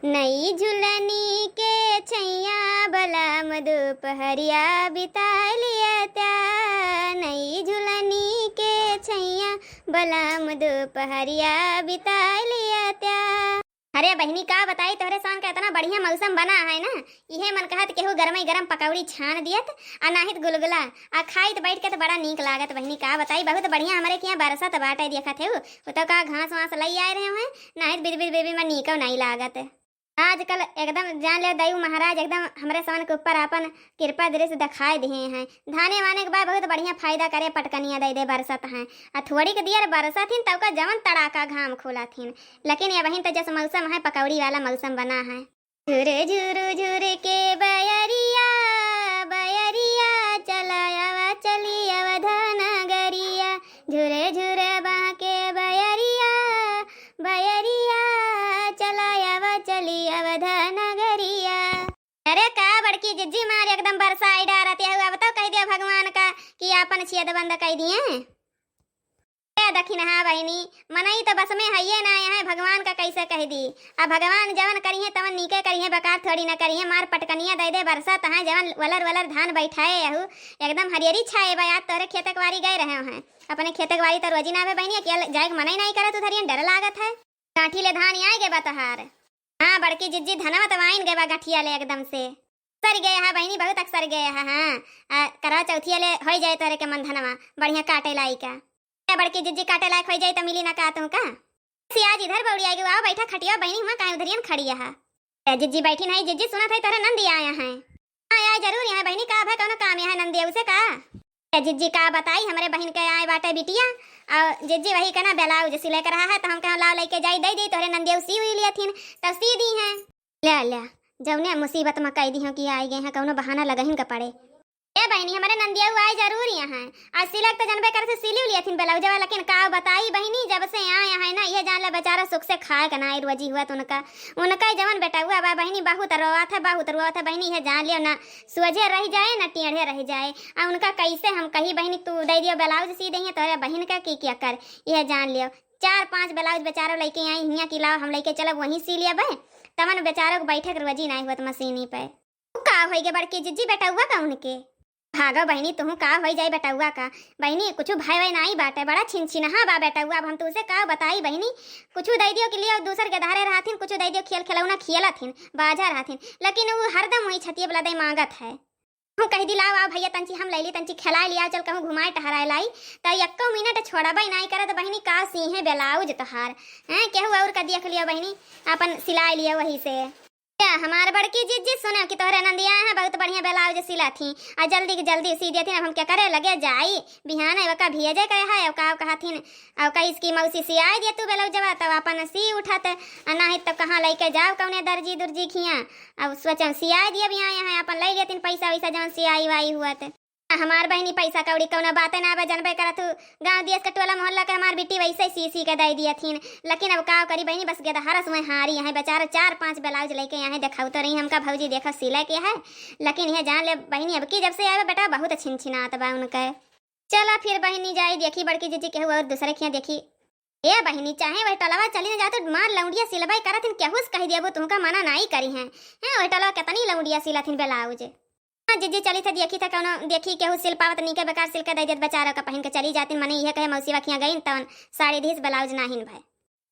नई झुलनी के छैया बलम दोपहरिया बिता लिया त्या। नई झुलनी के छैया बलम दोपहरिया बिता लिया त्या। अरे बहनी का बताई तोहरे सान का इतना बढ़िया मौसम बना है ना, इहे मन कहत केहू गरम गरम पकौड़ी छान दियत आ नाहित गुलगुला आ खाइत बैठ के तो बड़ा नीक लागत। बहनी का बताई बहुत बढ़िया हमारे के यहाँ बरसात बाटे देखत है वो तो का घास वास लई आए रहे हैं नाहित बिद बिद बेबी में नीको नहीं लागत। आजकल एकदम जान ले दयु महाराज एकदम हमरे सान के ऊपर अपन कृपा दृश्य दिखाई दिए हैं। धाने वाने के बाद बहुत बढ़िया फायदा करे पटकनिया दे दे बरसत हैं आ थोड़ी के दियर बरसत थीन तब का जवन तड़ाका घाम खोला थीन। लेकिन ये बहिन तो जैसे मौसम है पकौड़ी वाला मौसम बना है। झुर झुर झुर के बयरिया बयरिया चलाया चली अवधान गरिया। झुरे झुरे बाके बयरिया बयरिया चलाया चली अवधान गरिया। अरे का बड़की जिज्जी मार एकदम बरसाई डारते हुआ बताओ कह दिया भगवान का कि आपन छियद बंद कह दिए दखिन। हाँ बहनी मनई तो बस में है ना है भगवान का कैसे कह दी। अब भगवान जवन करिए तवन नीके करिए बेकार थोड़ी ना करिए। मार पटकनिया दे दे बरसात है जवन वलर वलर धान बैठाए यहू एकदम हरियरी छाए बा। तोरे खेतक वारी गए रहे हैं अपने खेतक वारी तो रोजी ना बहनी जाए मनई नहीं करे तो धरियन डर लागत है। गांठी ले धान आए गे बतहार। हाँ बड़की जिज्जी धनवा तो वाइन गए बा गठिया ले एकदम से सर गए है बहनी बहुत अक्सर गए है। हाँ करवा चौथिया ले हो जाए तोरे के मन धनवा बढ़िया काटे लाई का बड़की जिज्जी काटे लायक हो जाए तो मिली ना का तू का आज इधर बौड़ी आएगी आओ बैठा खटिया बहनी हुआ कहीं उधरियन खड़ी है। जिज्जी बैठी नहीं जिज्जी सुना था तेरे नंदी आया है। हाँ आया जरूर यहाँ बहनी का है कौन काम है नंदी उसे का जिज्जी का बताई हमारे बहन के आए बाटे बिटिया और जिज्जी वही कहना ब्लाउज सिले कर रहा है तो हम कहा लाओ लेके जाई दे दी तोरे नंदी सी हुई लिया थी तब सी दी है। ले ले जौने मुसीबत में कह दी हो कि आई गए हैं कौनो बहाना लगहिन का पड़े। ए बहनी हमारे नंदिया आए जरूर यहाँ आज सिलक तो जनबे कर से सिली लिया थी ब्लाउज वाला। लेकिन का बताई बहनी जब से आया है ना ये जान ले बेचारा सुख से खाए का ना रोजी हुआ तो उनका जवन बेटा हुआ बा बहनी बहुत रोआ था बहनी ये जान लियो ना सोझे रह जाए ना टेढ़े रह जाए। और उनका कैसे हम कही बहनी तू दे दियो ब्लाउज सी देंगे तोरे बहन का की क्या कर यह जान लियो 4-5 ब्लाउज बेचारा लेके आई हियाँ की लाओ हम लेके चलो वहीं सी लिया बे तमन बेचारों को बैठक रोजी नहीं हुआ मशीनी पे का हो गया बड़की जिज्जी बेटा हुआ का उनके भागा बहनी तुम का हो जाए बेटा हुआ का बहनी कुछ भाई भाई नहीं बाटे बड़ा छिनछिनहा बा बेटा हुआ। अब हम तुझसे का बताई बहनी कुछ दे दियो के लिए दूसर के धारे रहथिन कुछ दे दियो खेल खिलौना खेला थीन बाजा रहथिन लेकिन वो हरदम वही छतिए वाला दे मांगत है। हम कह दिला आ भैया तंची हम ले ली तंची खिला लिया चल कहूँ घुमाए टहराए लाई तो 1 मिनट छोड़बे नहीं करे तो बहनी का सीहे ब्लाउज तोहार हैं केहू और का देख लिया बहनी अपन सिलाई लिया वही से। हमारे बड़की जिज्जी सुने कि तोहरे नंदिया है बहुत बढ़िया ब्लाउज सिला थी और जल्दी सी दी थी। अब हम क्या करे लगे जाई बिहान का भेजे कहे है का कहा थी और का इसकी मौसी सियाई दिया तू ब्लाउज जब तब अपन सी उठत नहीं तो कहाँ लेके जाओ कौने दर्जी दुर्जी खिया अब सोचा सियाई दिया भी आए हैं अपन ले लेती पैसा वैसा जब सियाई वाई हुआ थे। हमार बहनी पैसा कौड़ी कौना बातें ना जनबे करत गाँव देश के टोला मोहल्ला के हमार बेटी वैसे सी के दे दिया थी। लेकिन अब का करी बहनी बस गया हरस में हारी यहाँ बेचारा 4-5 ब्लाउज लेके यहाँ दिखाऊ तो रही हमका भौजी देखो सिले के है। लेकिन यह जान ले बहनी अब की जब से आवे बेटा बहुत छिनछिनात बा उनका। चला फिर बहनी जाई देखी बड़की जिज्जी के और दूसरे के देखी ए बहनी चाहे वह टलवा चली ना जाते मार लौंडिया सिलवाई करत केहूस कह दिया वो तुमका मना नहीं करी है वह टलवा कितनी लौंडिया सिलथिन ब्लाउज। हाँ जिज्जी चली था देखी था कौन देखी केहू सिल पावत नीके बेकार सिल के दे देत बेचारा का पहन के चली जाती मने यह कहे मौसी वखिया गई तवन 10.5 ब्लाउज नाहिन भाई।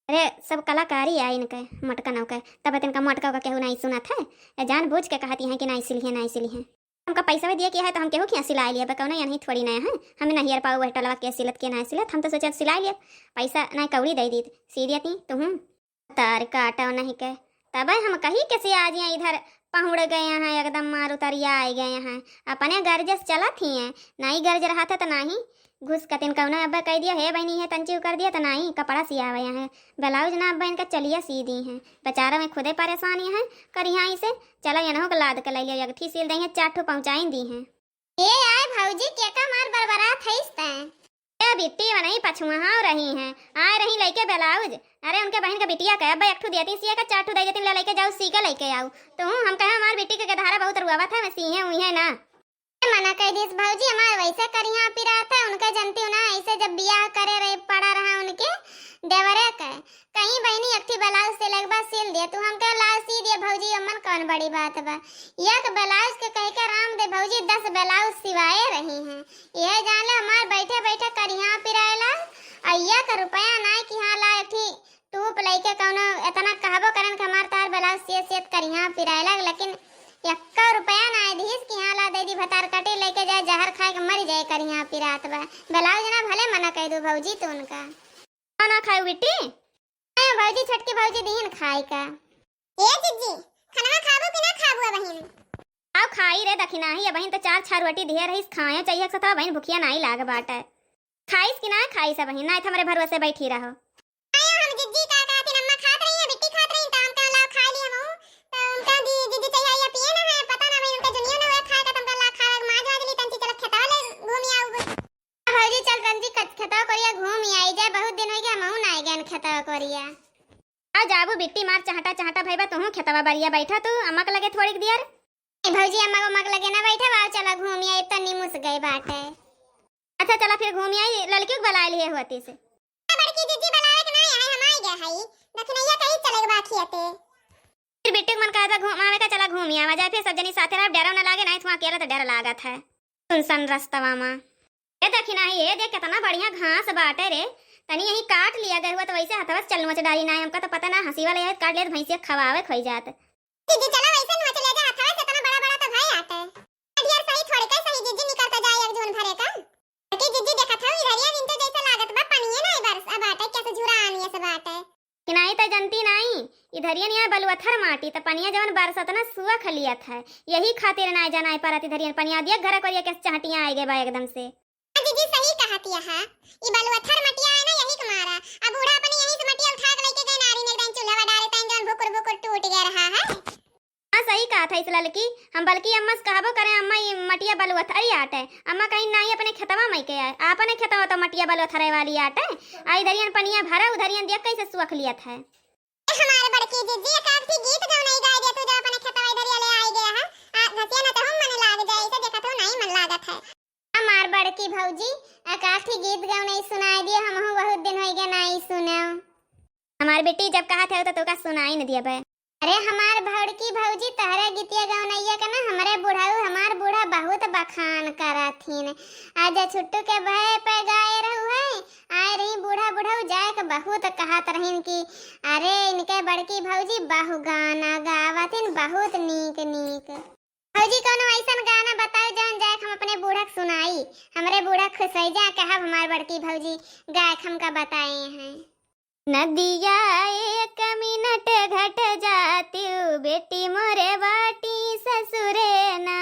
अरे सब कलाकारी आई इनके मटका नौके तब इनका मटका का केहू नहीं सुना था जान बूझ के कहती हैं कि नहीं सिली है हमका पैसा भी दिया किया है तो हम केहू क्या सिला लिया कौन यहाँ थोड़ी नया है हमें नहीं पाओ वह टलवा के सिलत के नहीं सिलत हम तो सोचा सिला लिया पैसा नहीं कौड़ी दे दी सी दिया थी तुम तार काटा नहीं कह तब हम कहीं कैसे आ जाए इधर पहुड़ गए हैं एकदम मार उतरिया आ गए हैं अपने गर्ज चला थी नहीं गर्ज रहा था तो नहीं घुस का तिन कौन अब कह दिया है बहनी है तंची कर दिया तो नहीं कपड़ा सिया हुआ है ब्लाउज ना अब इनका चलिया सी दी है बेचारा में खुदे परेशानी है कर यहाँ से चलो यहाँ को लाद के ले लिया अगठी सिल दी है 4 ठो पहुँचाई दी है। ये आए भौजी के का मार बरबरात है बिट्टी नहीं पछुआ रही हैं आ रही लेके ब्लाउज। अरे उनके बहन का बिटिया कहे भाई 1 ठो देती सिया का 4 ठो दे देती लेके जाओ सी के लेके आओ तो हम कहे हमार बेटी के धारा बहुत रुआवा था मैं सीहे हुई है ना मना कह दी भौजी हमारे वैसे करिया पिरा था उनका जनती ना ऐसे जब बियाह करे रहे पड़ा रहा उनके देवरे का कहीं बहनी अक्ठी ब्लाउज से लगवा सिल दे तू हमका लाल सी दे भौजी अमन कौन बड़ी बात बा। एक ब्लाउज के कह के राम दे भौजी 10 ब्लाउज सिवाए रही हैं। यह जान ले हमार बैठे बैठे करिया पिरायला अय्या का रुपया ना कि हां ला अक्ठी टूप लइके कौनो इतना कहबो करन के हमार तार ब्लाउज सेट करिया पिरायला लेकिन 1 रुपया ना दीस कि हां ला दे दी भतार कटे लेके जाए जहर खाए के मर जाए करिया पिरात बा। ब्लाउज ना भले मना कह दू भौजी तू उनका ना खाए बेटी भौजी छटकी भौजी दीन खाए का। ए जिज्जी खाना खाबो कि ना खाबो बहिन आओ खाई रे दखिना ही बहिन तो 4 रोटी दिए रहीस खाए चाहिए सता बहिन भूखिया नहीं लाग बाटे खाइस कि ना खाइस बहिन ना हमरे भरोसे बैठी रहो। आयो हम जिज्जी का कहती अम्मा खात रही है बेटी खात रही त हम का ला खा लिए हम तो उनका जिज्जी चाहिए या पिए ना है पता ना भाई उनका दुनिया ना हुआ खाए का तुमका ला खा मां जाजली तंची चल खेता ले घूम आऊ भौजी चल तंजी खेता करिया घूम आई जाए बहुत दिन हो गया महू ना आई गन खेता करिया आ जाबू बिट्टी मार चाहटा चाहटा भाईबा तू खेतवा बारिया बैठा तू अम्मा के लगे थोड़ी दियर भौजी अम्मा को मग लगे ना बैठा बाव चला घूम आई तो निमुस गई बाटे। अच्छा चला फिर घूम आई लड़की को बुला लिए होती से बड़की दीदी बुलावे के ना आए हम आई गए हई दखनैया कहीं चले बाकी आते फिर बिट्टी मन कहा था घुमावे का चला घूम आवा जाए फिर सब जनी साथे रह डर ना लागे नहीं तुम अकेला तो डर लागत है सुनसन रास्तावा में ये दखिना ये देख कितना बढ़िया घास बाटे रे तनी यही काट लिया गया हुआ तो वैसे हथवा चल मच डाली ना हमका तो पता ना हंसी वाला है काट ले भैंसिया खवावे खोई जात दीदी चला वैसे न चले जा हथवा से इतना बड़ा बड़ा तो भाई आता है यार सही थोड़े का सही दीदी निकलता जाए एक जोन भरे का कि दीदी देखा था इधरिया दिन तो जैसा लागत बा पानी है ना बरस अब आटा कैसे झुरा आनी है सब आटा कि नहीं तो जनती नहीं इधरिया नहीं बलुअथर माटी तो पनिया जवन बरसत ना सुआ खलियत है यही खातिर ना जाना परत इधरिया पनिया दिया घर करिया के चहटियां आए गए बा एकदम से दीदी सही कहती है ई बलुअथर मटिया है ना यही कमारा अब बूढ़ा अपने यही से मटिया उठा के लेके गए नारी ने एकदम चूल्हा डाले तन जवन भुकुर भुकुर टूट गया रहा है। हां सही कहा था इस लड़की हम बल्कि अम्मा से कहबो करे अम्मा ये मटिया बलुअथर ही आटे अम्मा कहीं नहीं अपने खेतवा में के आए आपने खेतवा तो मटिया बलुअथर वाली आटे आ इधरियन पनिया भरा उधरियन देख कैसे सुख लियत है। हमारे बड़की दीदी एक आखी गीत गाओ नहीं गाए दे तू जो अपने खेतवा इधरिया ले आई गया है घसिया ना तो हम मन लाग जाए इसे देखा तो नहीं मन लागत है। हमार बड़की भौजी एकाठी गीत गाओ नहीं सुनाई दिया हम बहुत दिन हो गए नहीं सुने हमार बेटी जब कहा थे तो का सुनाई न दिया बे अरे हमार बड़की भौजी तहरे गीतिया गाओ नहीं के ना हमरे बुढ़ाऊ हमार बूढ़ा बहुत बखान कराथीन आज छुट्टू के भय पे गाए रहू है आए रही बूढ़ा बुढ़ाऊ जाए के बहुत कहत रहीन कि अरे इनके बड़की भौजी बहु गाना गावतिन बहुत नीक नीक भौजी कोनो ऐसा गाना बताओ जौन जाए हम अपने बूढ़ा को सुनाई हमरे बूढ़ा खुश हो जा कहा हमार बड़की भौजी गाय हमका बताए हैं। नदिया एक मिनट घट जाती बेटी मोरे बाटी ससुरे ना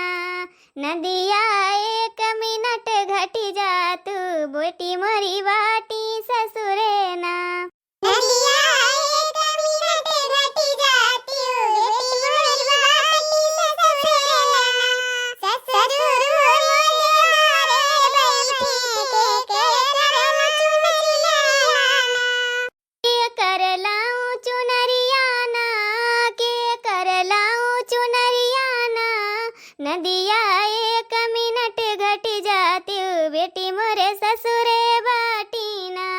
नदिया एक मिनट घटी जातू बेटी मोरी बाटी ससुरे ना नदिया एक मिनट घटी जाती बेटी मोरी बाटी ससुरे ना ससुर नदिया एक मिनट घटी जाती बेटी मोरे ससुरे बाटीना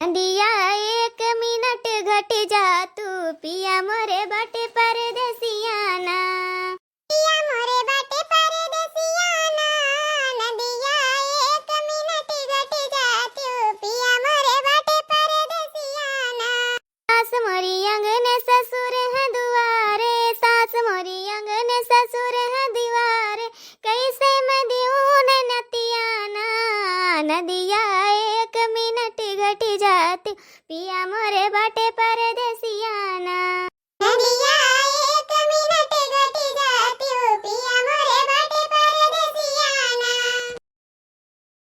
नदिया एक मिनट घटी जातू पिया मोरे बाटे परदेसियाना पिया मोरे बाटे परदेसियाना नदिया एक मिनट घटी जातू पिया मोरे बाटे परदेसियाना सास मोरी अंगने ससुर है दुआरे सास मोरी अंगने ससुर है दीवारे कैसे मैं दियूं नतियाना नदिया एक मिनट घटी जाती पिया मोरे बाटे परदेसियाना।